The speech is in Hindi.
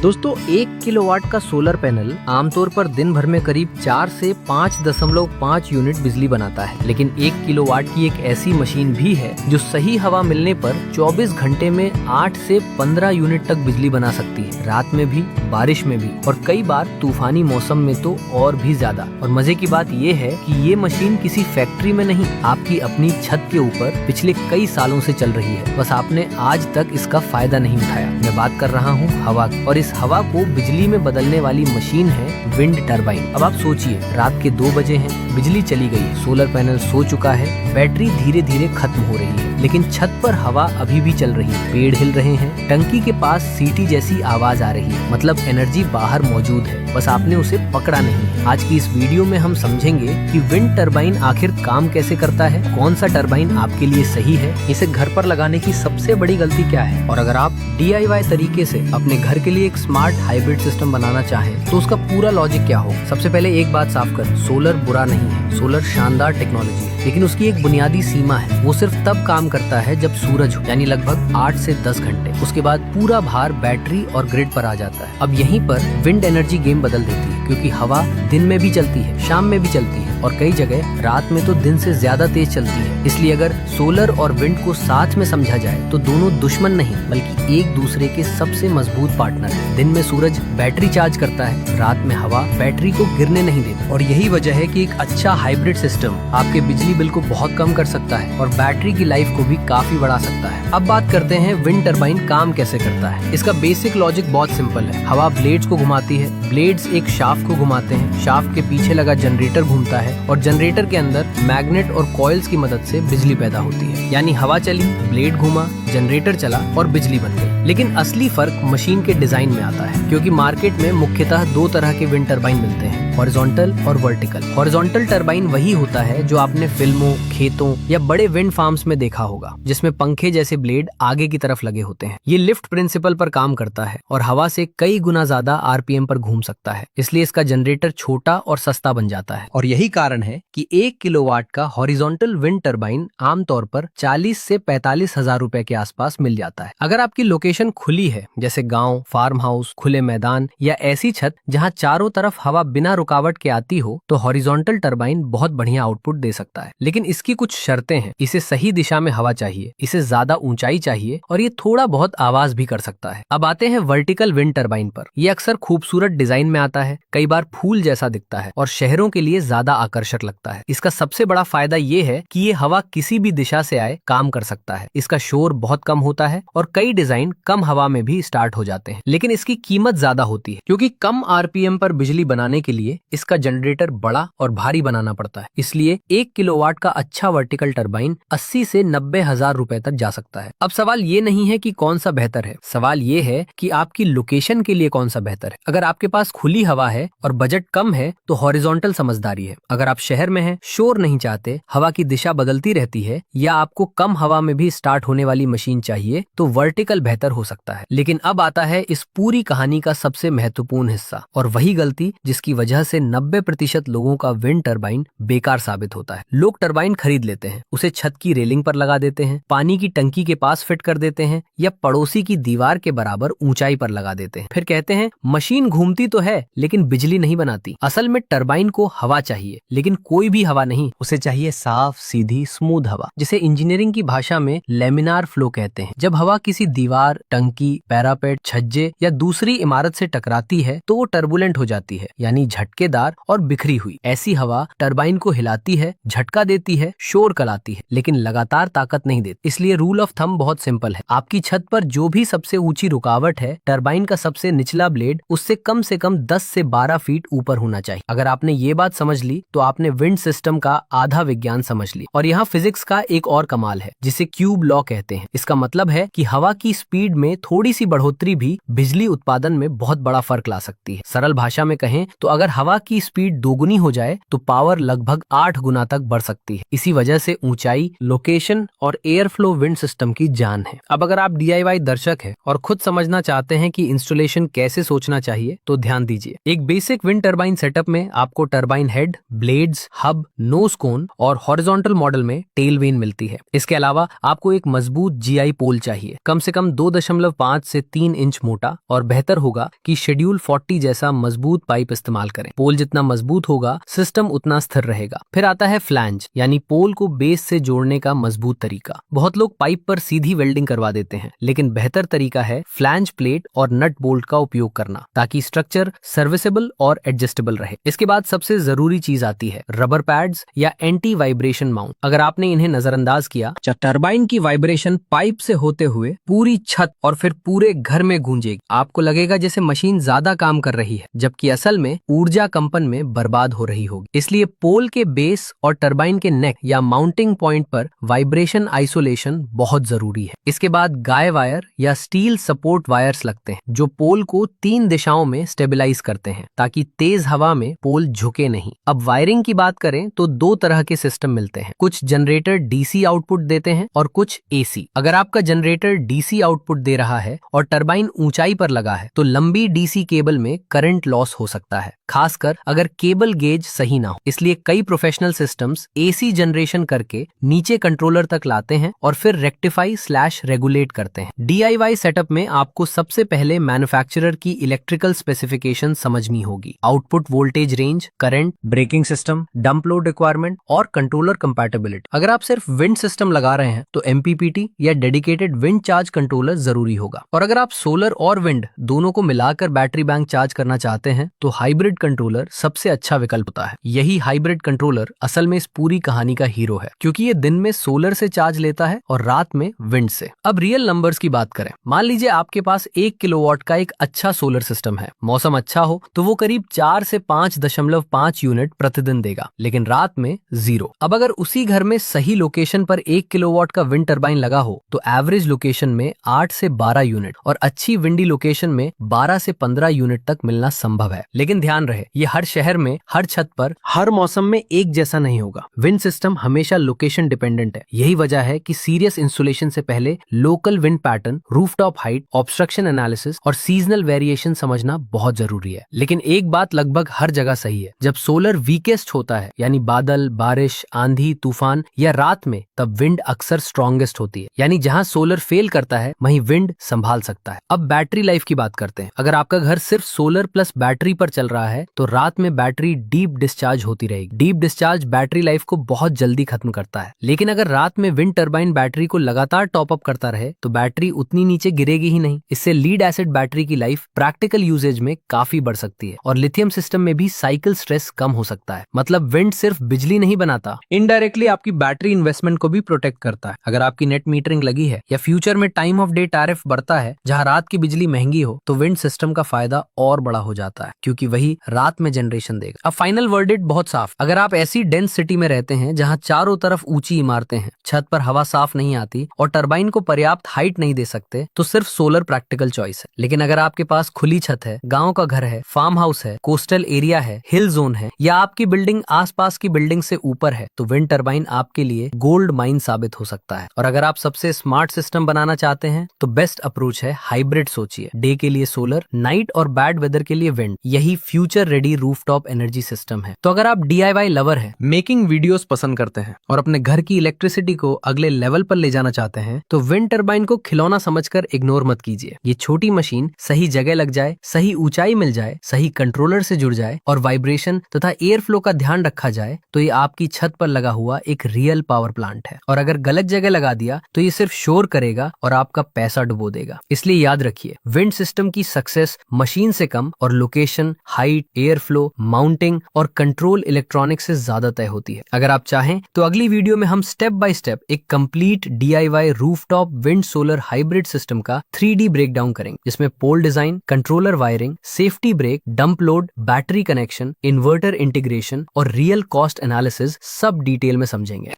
दोस्तों 1 किलोवाट का सोलर पैनल आमतौर पर दिन भर में करीब 4 से 5.5 यूनिट बिजली बनाता है, लेकिन 1 किलोवाट की एक ऐसी मशीन भी है जो सही हवा मिलने पर 24 घंटे में 8 से 15 यूनिट तक बिजली बना सकती है, रात में भी, बारिश में भी और कई बार तूफानी मौसम में तो और भी ज्यादा। और मजे की बात ये है कि ये मशीन किसी फैक्ट्री में नहीं, आपकी अपनी छत के ऊपर पिछले कई सालों से चल रही है, बस आपने आज तक इसका फायदा नहीं उठाया। मैं बात कर रहा हूँ हवा की, और इस हवा को बिजली में बदलने वाली मशीन है विंड टरबाइन। अब आप सोचिए, रात के 2 बजे हैं, बिजली चली गई, सोलर पैनल सो चुका है, बैटरी धीरे धीरे खत्म हो रही है, लेकिन छत पर हवा अभी भी चल रही है, पेड़ हिल रहे हैं, टंकी के पास सीटी जैसी आवाज आ रही है, मतलब एनर्जी बाहर मौजूद है, बस आपने उसे पकड़ा नहीं है। आज की इस वीडियो में हम समझेंगे कि विंड टरबाइन आखिर काम कैसे करता है, कौन सा टरबाइन आपके लिए सही है, इसे घर पर लगाने की सबसे बड़ी गलती क्या है, और अगर आप DIY तरीके से अपने घर के लिए एक स्मार्ट हाइब्रिड सिस्टम बनाना चाहें तो उसका पूरा लॉजिक क्या हो। सबसे पहले एक बात साफ कर, सोलर बुरा नहीं है, सोलर शानदार टेक्नोलॉजी है, लेकिन उसकी एक बुनियादी सीमा है। वो सिर्फ तब काम करता है जब सूरज हो, यानी लगभग 8 से 10 घंटे। उसके बाद पूरा भार बैटरी और ग्रिड पर आ जाता है। अब यहीं पर विंड एनर्जी गेम बदल देती है, क्योंकि हवा दिन में भी चलती है, शाम में भी चलती है, और कई जगह रात में तो दिन से ज्यादा तेज चलती है। इसलिए अगर सोलर और विंड को साथ में समझा जाए तो दोनों दुश्मन नहीं, बल्कि एक दूसरे के सबसे मजबूत पार्टनर है। दिन में सूरज बैटरी चार्ज करता है, रात में हवा बैटरी को गिरने नहीं देती, और यही वजह है कि एक अच्छा हाइब्रिड सिस्टम आपके बिजली बिल को बहुत कम कर सकता है और बैटरी की लाइफ को भी काफी बढ़ा सकता है। अब बात करते हैं विंड टरबाइन काम कैसे करता है। इसका बेसिक लॉजिक बहुत सिंपल है। हवा ब्लेड्स को घुमाती है, ब्लेड्स एक शाफ्ट को घुमाते हैं, शाफ्ट के पीछे लगा जनरेटर घूमता है, और जनरेटर के अंदर मैग्नेट और कॉइल्स की मदद से बिजली पैदा होती है। यानी हवा चली, ब्लेड घूमा, जनरेटर चला और बिजली बन गई। लेकिन असली फर्क मशीन के डिजाइन में आता है, क्योंकि मार्केट में मुख्यतः 2 तरह के विंड टरबाइन मिलते हैं, हॉरिजॉन्टल और वर्टिकल। हॉरिजॉन्टल टरबाइन वही होता है जो आपने फिल्मों, खेतों या बड़े विंड फार्म्स में देखा होगा, जिसमें पंखे जैसे ब्लेड आगे की तरफ लगे होते हैं। ये लिफ्ट प्रिंसिपल पर काम करता है और हवा से कई गुना ज्यादा RPM पर घूम सकता है, इसलिए इसका जनरेटर छोटा और सस्ता बन जाता है। और यही कारण है कि 1 किलोवाट का हॉरिजॉन्टल विंड टरबाइन आमतौर पर 40 से 45 हजार रुपए के आसपास मिल जाता है। अगर आपकी लोकेशन खुली है, जैसे गांव, फार्म हाउस, खुले मैदान या ऐसी छत जहां चारों तरफ हवा बिना रुकावट के आती हो, तो हॉरिजॉन्टल टरबाइन बहुत बढ़िया आउटपुट दे सकता है। लेकिन इसकी कुछ शर्तें हैं। इसे सही दिशा में हवा चाहिए, इसे ज्यादा ऊंचाई चाहिए, और ये थोड़ा बहुत आवाज भी कर सकता है। अब आते हैं वर्टिकल विंड टरबाइन पर। ये अक्सर खूबसूरत डिजाइन में आता है, कई बार फूल जैसा दिखता है और शहरों के लिए ज्यादा आकर्षक लगता है। इसका सबसे बड़ा फायदा ये है कि ये हवा किसी भी दिशा से आए काम कर सकता है। इसका शोर बहुत कम होता है और कई डिजाइन कम हवा में भी स्टार्ट हो जाते हैं। लेकिन इसकी कीमत ज्यादा होती है, क्योंकि कम RPM पर बिजली बनाने के लिए इसका जनरेटर बड़ा और भारी बनाना पड़ता है। इसलिए 1 किलोवाट का अच्छा वर्टिकल टरबाइन 80 से 90 हजार रुपए तक जा सकता है। अब सवाल ये नहीं है कि कौन सा बेहतर है, सवाल ये है कि आपकी लोकेशन के लिए कौन सा बेहतर है। अगर आपके पास खुली हवा है और बजट कम है तो हॉरिजॉन्टल समझदारी है। अगर आप शहर में हैं, शोर नहीं चाहते, हवा की दिशा बदलती रहती है, या आपको कम हवा में भी स्टार्ट होने वाली मशीन चाहिए, तो वर्टिकल बेहतर हो सकता है। लेकिन अब आता है इस पूरी कहानी का सबसे महत्वपूर्ण हिस्सा, और वही गलती जिसकी वजह से 90% लोगों का विंड टरबाइन बेकार साबित होता है। लोग टरबाइन खरीद लेते हैं, उसे छत की रेलिंग पर लगा देते हैं, पानी की टंकी के पास फिट कर देते हैं, या पड़ोसी की दीवार के बराबर ऊंचाई पर लगा देते हैं। फिर कहते हैं मशीन घूमती तो है लेकिन बिजली नहीं बनाती। असल में टरबाइन को हवा चाहिए, लेकिन कोई भी हवा नहीं, उसे चाहिए साफ, सीधी, स्मूथ हवा, जिसे इंजीनियरिंग की भाषा में लेमिनार फ्लो कहते हैं। जब हवा किसी दीवार, टंकी, पैरापेट, छज्जे या दूसरी इमारत से टकराती है तो वो टर्बुलेंट हो जाती है, यानी झटकेदार और बिखरी हुई। ऐसी हवा टरबाइन को हिलाती है, झटका देती है, शोर कराती है, लेकिन लगातार ताकत नहीं देती। इसलिए रूल ऑफ थंब बहुत सिंपल है, आपकी छत पर जो भी सबसे ऊंची रुकावट है, टरबाइन का सबसे निचला ब्लेड उससे कम 10 से 12 फीट ऊपर होना चाहिए। अगर आपने ये बात समझ ली तो आपने विंड सिस्टम का आधा विज्ञान समझ ली। और यहाँ फिजिक्स का एक और कमाल है, जिसे क्यूब लॉ कहते हैं। इसका मतलब है कि हवा की स्पीड में थोड़ी सी बढ़ोतरी भी बिजली उत्पादन में बहुत बड़ा फर्क ला सकती है। सरल भाषा में कहें तो अगर हवा की स्पीड दोगुनी हो जाए तो पावर लगभग 8 गुना तक बढ़ सकती है। इसी वजह से ऊंचाई, लोकेशन और एयर फ्लो विंड सिस्टम की जान है। अब अगर आप DIY दर्शक हैं और खुद समझना चाहते हैं कि इंस्टॉलेशन कैसे सोचना चाहिए, तो ध्यान दीजिए। एक बेसिक विंड टरबाइन सेटअप में आपको turbine head, blades, hub, nose cone और हॉरिजॉन्टल मॉडल में टेल वेन मिलती है। इसके अलावा आपको एक मजबूत जीआई पोल चाहिए, कम से कम 2.5 से 3 इंच मोटा, और बेहतर होगा कि शेड्यूल 40 जैसा मजबूत पाइप इस्तेमाल करें। पोल जितना मजबूत होगा सिस्टम उतना स्थिर रहेगा। फिर आता है फ्लैंज, यानी पोल को बेस से जोड़ने का मजबूत तरीका। बहुत लोग पाइप पर सीधी वेल्डिंग करवा देते हैं, लेकिन बेहतर तरीका है फ्लैंज प्लेट और नट बोल्ट का उपयोग करना, ताकि स्ट्रक्चर सर्विसेबल और एडजस्टेबल रहे। इसके बाद सबसे जरूरी चीज आती है रबर पैड्स या एंटी वाइब्रेशन माउंट। अगर आपने इन्हें नजरअंदाज किया, टरबाइन की वाइब्रेशन पाइप से होते हुए पूरी छत और फिर पूरे घर में गूंजेगी। आपको लगेगा जैसे मशीन ज्यादा काम कर रही है, जबकि असल में ऊर्जा कंपन में बर्बाद हो रही होगी। इसलिए पोल के बेस और टरबाइन के नेक या माउंटिंग पॉइंट पर वाइब्रेशन आइसोलेशन बहुत जरूरी है। इसके बाद गाय वायर या स्टील सपोर्ट वायर्स लगते हैं, जो पोल को 3 दिशाओं में स्टेबलाइज करते हैं, ताकि तेज हवा में पोल झुके नहीं। अब वायरिंग की बात करें तो 2 तरह के सिस्टम मिलते हैं। कुछ जनरेटर डीसी आउटपुट देते हैं और कुछ एसी। अगर आपका जनरेटर डीसी आउटपुट दे रहा है और टरबाइन ऊंचाई पर लगा है, तो लंबी डीसी केबल में करंट लॉस हो सकता है, खासकर अगर केबल गेज सही ना हो। इसलिए कई प्रोफेशनल सिस्टम्स एसी जनरेशन करके नीचे कंट्रोलर तक लाते हैं और फिर रेक्टिफाई/रेगुलेट करते हैं। डीआईवाई सेटअप में आपको सबसे पहले मैन्युफैक्चरर की इलेक्ट्रिकल स्पेसिफिकेशन समझनी होगी। Output voltage range, current, braking system, dump load requirement और कंट्रोलर कंपैटिबिलिटी। अगर आप सिर्फ विंड सिस्टम लगा रहे हैं तो एमपीपीटी या डेडिकेटेड विंड चार्ज कंट्रोलर जरूरी होगा। और अगर आप सोलर और विंड दोनों को मिलाकर बैटरी बैंक चार्ज करना चाहते हैं तो हाइब्रिड कंट्रोलर सबसे अच्छा विकल्प होता है। यही हाइब्रिड कंट्रोलर असल में इस पूरी कहानी का हीरो है, क्योंकि ये दिन में सोलर से चार्ज लेता है और रात में विंड से। अब रियल नंबर्स की बात करें, मान लीजिए आपके पास 1 किलोवाट का एक अच्छा सोलर सिस्टम है। मौसम अच्छा हो तो वो करीब 4 से 5.5 यूनिट प्रतिदिन देगा, लेकिन रात में 0। अब अगर उसी घर में सही लोकेशन पर 1 किलोवाट का विंड टरबाइन लगा हो तो एवरेज लोकेशन में 8 से 12 यूनिट और अच्छी विंडी लोकेशन में 12 से 15 यूनिट तक मिलना संभव है। लेकिन ध्यान रहे, ये हर शहर में, हर छत पर, हर मौसम में एक जैसा नहीं होगा। विंड सिस्टम हमेशा लोकेशन डिपेंडेंट है। यही वजह है कि सीरियस इंस्टॉलेशन से पहले local wind pattern, rooftop height, obstruction analysis और सीजनल वेरिएशन समझना बहुत जरूरी है। लेकिन एक बात लगभग हर जगह सही है, जब सोलर वीकेस्ट होता है, यानी बादल, बारिश, आंधी, तूफान या रात में, तब विंड अक्सर स्ट्रॉन्गेस्ट होती है। यानी जहां सोलर फेल करता है वहीं विंड संभाल सकता है। अब बैटरी लाइफ की बात करते हैं। अगर आपका घर सिर्फ सोलर प्लस बैटरी पर चल रहा है तो रात में बैटरी डीप डिस्चार्ज होती रहेगी। डीप डिस्चार्ज बैटरी लाइफ को बहुत जल्दी खत्म करता है। लेकिन अगर रात में विंड टरबाइन बैटरी को लगातार टॉप अप करता रहे तो बैटरी उतनी नीचे गिरेगी ही नहीं। इससे लीड एसिड बैटरी की लाइफ प्रैक्टिकल यूजेज में काफी बढ़ सकती है और लिथियम सिस्टम में भी साइकिल स्ट्रेस कम हो सकता है। मतलब विंड सिर्फ बिजली नहीं बनाता, इनडायरेक्टली आपकी बैटरी इन्वेस्टमेंट को भी प्रोटेक्ट करता है। अगर आपकी नेट मीटरिंग लगी है या फ्यूचर में टाइम ऑफ डे टैरिफ बढ़ता है जहां रात की बिजली महंगी हो, तो विंड सिस्टम का फायदा और बड़ा हो जाता है, क्योंकि वही रात में जनरेशन देगा। अब फाइनल वर्डिक्ट बहुत साफ। अगर आप ऐसी डेंस सिटी में रहते हैं जहां चारों तरफ ऊंची इमारतें हैं, छत पर हवा साफ नहीं आती और टरबाइन को पर्याप्त हाइट नहीं दे सकते, तो सिर्फ सोलर प्रैक्टिकल चॉइस है। लेकिन अगर आपके पास खुली छत है, गांव का घर है, फार्म हाउस है, कोस्टल एरिया है, हिल जोन है, या आपकी बिल्डिंग आसपास की बिल्डिंग से ऊपर है, तो विंड टरबाइन आपके लिए गोल्ड माइन साबित हो सकता है। और अगर आप सबसे स्मार्ट सिस्टम बनाना चाहते हैं तो बेस्ट अप्रोच है हाइब्रिड सोचिए। डे के लिए सोलर, नाइट और बैड वेदर के लिए विंड। यही future ready rooftop energy system है। तो अगर आप DIY लवर हैं, मेकिंग वीडियोस पसंद करते हैं और अपने घर की इलेक्ट्रिसिटी को अगले लेवल पर ले जाना चाहते हैं, तो विंड टरबाइन को खिलौना समझकर इग्नोर मत कीजिए। ये छोटी मशीन सही जगह लग जाए, सही ऊंचाई मिल जाए, सही कंट्रोलर से जुड़ जाए और वाइब्रेशन तथा एयर फ्लो का ध्यान रखा जाए, तो ये आपकी छत पर लगा हुआ एक रियल पावर प्लांट है। और अगर गलत जगह लगा दिया तो ये सिर्फ शोर करेगा और आपका पैसा डुबो देगा। इसलिए याद रखिए, विंड सिस्टम की सक्सेस मशीन से कम और location, height, air flow, mounting और कंट्रोल इलेक्ट्रॉनिक्स से ज्यादा तय होती है। अगर आप चाहें तो अगली वीडियो में हम स्टेप बाय स्टेप एक complete DIY rooftop wind solar hybrid system का 3D ब्रेकडाउन करेंगे, जिसमें pole design, controller wiring, safety brake, dump load, battery connection, inverter integration और रियल कॉस्ट एनालिसिस सब डिटेल में समझेंगे।